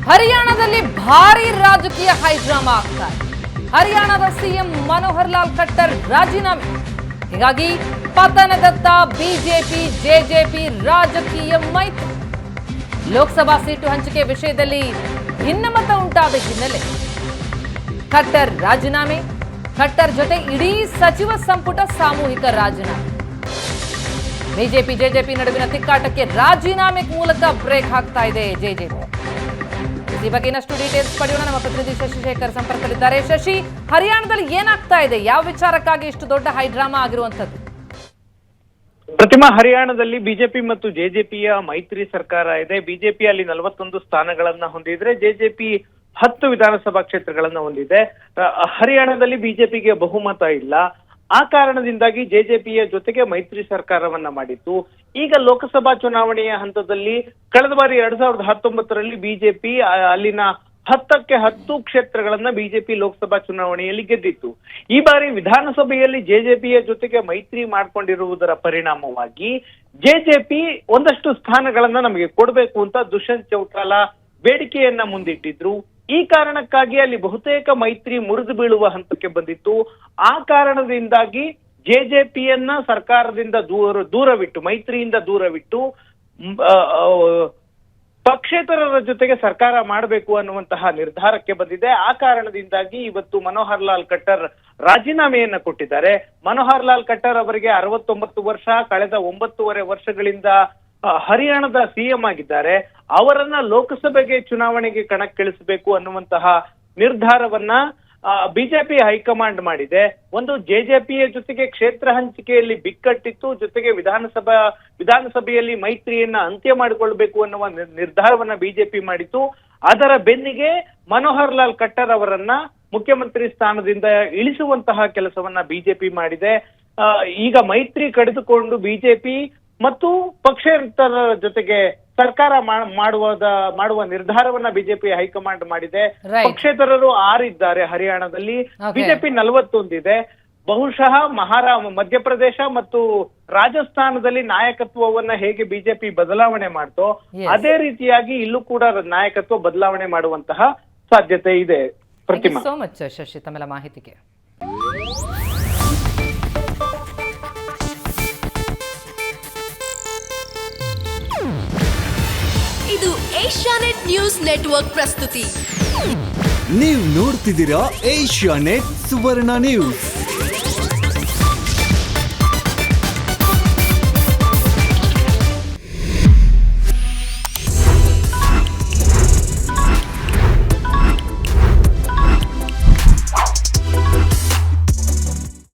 ಹರಿಯಾಣದಲ್ಲಿ ಭಾರಿ ರಾಜಕೀಯ ಹೈಡ್ರಾಮಾ ಆಗ್ತಾ ಇದೆ. ಹರಿಯಾಣದ ಸಿಎಂ ಮನೋಹರ್ ಲಾಲ್ ಖಟ್ಟರ್ ರಾಜೀನಾಮೆ. ಹೀಗಾಗಿ ಪತನದತ್ತ ಬಿಜೆಪಿ ಜೆಜೆಪಿ ರಾಜಕೀಯ ಮೈತ್ರಿ. ಲೋಕಸಭಾ ಸೀಟು ಹಂಚಿಕೆ ವಿಷಯದಲ್ಲಿ ಭಿನ್ನಮತ ಉಂಟಾದ ಹಿನ್ನೆಲೆ ಖಟ್ಟರ್ ರಾಜೀನಾಮೆ. ಖಟ್ಟರ್ ಜೊತೆ ಇಡೀ ಸಚಿವ ಸಂಪುಟ ಸಾಮೂಹಿಕ ರಾಜೀನಾಮೆ. ಬಿಜೆಪಿ ಜೆಜೆಪಿ ನಡುವಿನ ತಿಕ್ಕಾಟಕ್ಕೆ ರಾಜೀನಾಮೆ ಮೂಲಕ ಬ್ರೇಕ್ ಹಾಕ್ತಾ ಇದೆ ಜೆಜೆಪಿ. ಈ ಬಗ್ಗೆ ಇನ್ನಷ್ಟು ಡೀಟೇಲ್ಸ್ ಪಡೆಯೋಣ. ನಮ್ಮ ಪ್ರತಿನಿಧಿ ಶಶಿಶೇಖರ್ ಸಂಪರ್ಕದಲ್ಲಿದ್ದಾರೆ. ಶಶಿ, ಹರಿಯಾಣದಲ್ಲಿ ಏನಾಗ್ತಾ ಇದೆ? ಯಾವ ವಿಚಾರಕ್ಕಾಗಿ ಇಷ್ಟು ದೊಡ್ಡ ಹೈಡ್ರಾಮಾ ಆಗಿರುವಂತದ್ದು? ಪ್ರತಿಮಾ, ಹರಿಯಾಣದಲ್ಲಿ ಬಿಜೆಪಿ ಮತ್ತು ಜೆಜೆಪಿಯ ಮೈತ್ರಿ ಸರ್ಕಾರ ಇದೆ. ಬಿಜೆಪಿ ಅಲ್ಲಿ 41 ಸ್ಥಾನಗಳನ್ನ ಹೊಂದಿದ್ರೆ ಜೆಜೆಪಿ 10 ವಿಧಾನಸಭಾ ಕ್ಷೇತ್ರಗಳನ್ನ ಹೊಂದಿದೆ. ಹರಿಯಾಣದಲ್ಲಿ ಬಿಜೆಪಿಗೆ ಬಹುಮತ ಇಲ್ಲ. ಆ ಕಾರಣದಿಂದಾಗಿ ಜೆಜೆಪಿಯ ಜೊತೆಗೆ ಮೈತ್ರಿ ಸರ್ಕಾರವನ್ನ ಮಾಡಿತ್ತು. ಈಗ ಲೋಕಸಭಾ ಚುನಾವಣೆಯ ಹಂತದಲ್ಲಿ ಕಳೆದ ಬಾರಿ 2019ರಲ್ಲಿ ಬಿಜೆಪಿ ಅಲ್ಲಿನ 10ಕ್ಕೆ 10 ಕ್ಷೇತ್ರಗಳನ್ನ ಬಿಜೆಪಿ ಲೋಕಸಭಾ ಚುನಾವಣೆಯಲ್ಲಿ ಗೆದ್ದಿತ್ತು. ಈ ಬಾರಿ ವಿಧಾನಸಭೆಯಲ್ಲಿ ಜೆಜೆಪಿಯ ಜೊತೆಗೆ ಮೈತ್ರಿ ಮಾಡ್ಕೊಂಡಿರುವುದರ ಪರಿಣಾಮವಾಗಿ ಜೆಜೆಪಿ ಒಂದಷ್ಟು ಸ್ಥಾನಗಳನ್ನ ನಮಗೆ ಕೊಡಬೇಕು ಅಂತ ದುಷ್ಯಂತ್ ಚೌಟಾಲಾ ಬೇಡಿಕೆಯನ್ನ ಮುಂದಿಟ್ಟಿದ್ರು. ಈ ಕಾರಣಕ್ಕಾಗಿ ಅಲ್ಲಿ ಬಹುತೇಕ ಮೈತ್ರಿ ಮುರಿದು ಬೀಳುವ ಹಂತಕ್ಕೆ ಬಂದಿತ್ತು. ಆ ಕಾರಣದಿಂದಾಗಿ ಜೆಜೆಪಿಯನ್ನ ಸರ್ಕಾರದಿಂದ ದೂರವಿಟ್ಟು ಮೈತ್ರಿಯಿಂದ ದೂರವಿಟ್ಟು ಪಕ್ಷೇತರರ ಜೊತೆಗೆ ಸರ್ಕಾರ ಮಾಡಬೇಕು ಅನ್ನುವಂತಹ ನಿರ್ಧಾರಕ್ಕೆ ಬಂದಿದೆ. ಆ ಕಾರಣದಿಂದಾಗಿ ಇವತ್ತು ಮನೋಹರ್ ಲಾಲ್ ಖಟ್ಟರ್ ರಾಜೀನಾಮೆಯನ್ನ ಕೊಟ್ಟಿದ್ದಾರೆ. ಮನೋಹರ್ ಲಾಲ್ ಖಟ್ಟರ್ ಅವರಿಗೆ 69 ವರ್ಷ, ಕಳೆದ 9.5 ವರ್ಷಗಳಿಂದ ಹರಿಯಾಣದ ಸಿಎಂ ಆಗಿದ್ದಾರೆ. ಅವರನ್ನ ಲೋಕಸಭೆಗೆ ಚುನಾವಣೆಗೆ ಕಣಕ್ಕಿಳಿಸಬೇಕು ಅನ್ನುವಂತಹ ನಿರ್ಧಾರವನ್ನ ಬಿಜೆಪಿ ಹೈಕಮಾಂಡ್ ಮಾಡಿದೆ. ಒಂದು ಜೆಜೆಪಿಯ ಜೊತೆಗೆ ಕ್ಷೇತ್ರ ಹಂಚಿಕೆಯಲ್ಲಿ ಬಿಕ್ಕಟ್ಟಿತ್ತು, ಜೊತೆಗೆ ವಿಧಾನಸಭೆಯಲ್ಲಿ ಮೈತ್ರಿಯನ್ನ ಅಂತ್ಯ ಮಾಡಿಕೊಳ್ಬೇಕು ಅನ್ನುವ ನಿರ್ಧಾರವನ್ನ ಬಿಜೆಪಿ ಮಾಡಿತ್ತು. ಅದರ ಬೆನ್ನಿಗೆ ಮನೋಹರ್ ಲಾಲ್ ಖಟ್ಟರ್ ಅವರನ್ನ ಮುಖ್ಯಮಂತ್ರಿ ಸ್ಥಾನದಿಂದ ಇಳಿಸುವಂತಹ ಕೆಲಸವನ್ನ ಬಿಜೆಪಿ ಮಾಡಿದೆ. ಈಗ ಮೈತ್ರಿ ಕಡಿದುಕೊಂಡು ಬಿಜೆಪಿ ಮತ್ತು ಪಕ್ಷೇತರರ ಜೊತೆಗೆ ಸರ್ಕಾರ ಮಾಡುವ ನಿರ್ಧಾರವನ್ನ ಬಿಜೆಪಿ ಹೈಕಮಾಂಡ್ ಮಾಡಿದೆ. ಪಕ್ಷೇತರರು 6 ಇದ್ದಾರೆ ಹರಿಯಾಣದಲ್ಲಿ, ಬಿಜೆಪಿ 41 ಇದೆ. ಬಹುಶಃ ಮಧ್ಯಪ್ರದೇಶ ಮತ್ತು ರಾಜಸ್ಥಾನದಲ್ಲಿ ನಾಯಕತ್ವವನ್ನ ಹೇಗೆ ಬಿಜೆಪಿ ಬದಲಾವಣೆ ಮಾಡ್ತೋ ಅದೇ ರೀತಿಯಾಗಿ ಇಲ್ಲೂ ಕೂಡ ನಾಯಕತ್ವ ಬದಲಾವಣೆ ಮಾಡುವಂತಹ ಸಾಧ್ಯತೆ ಇದೆ. ಪ್ರತಿಮಾ, ಸೋ ಮಚ್ ಶಶಿ ತಮ್ಮೆಲ್ಲ ಮಾಹಿತಿಗೆ. ಇದು ಏಷ್ಯಾನೆಟ್ ನ್ಯೂಸ್ ನೆಟ್ವರ್ಕ್ ಪ್ರಸ್ತುತಿ. ನೀವು ನೋಡ್ತಿದ್ದೀರಾ ಏಷ್ಯಾನೆಟ್ ಸುವರ್ಣ ನ್ಯೂಸ್.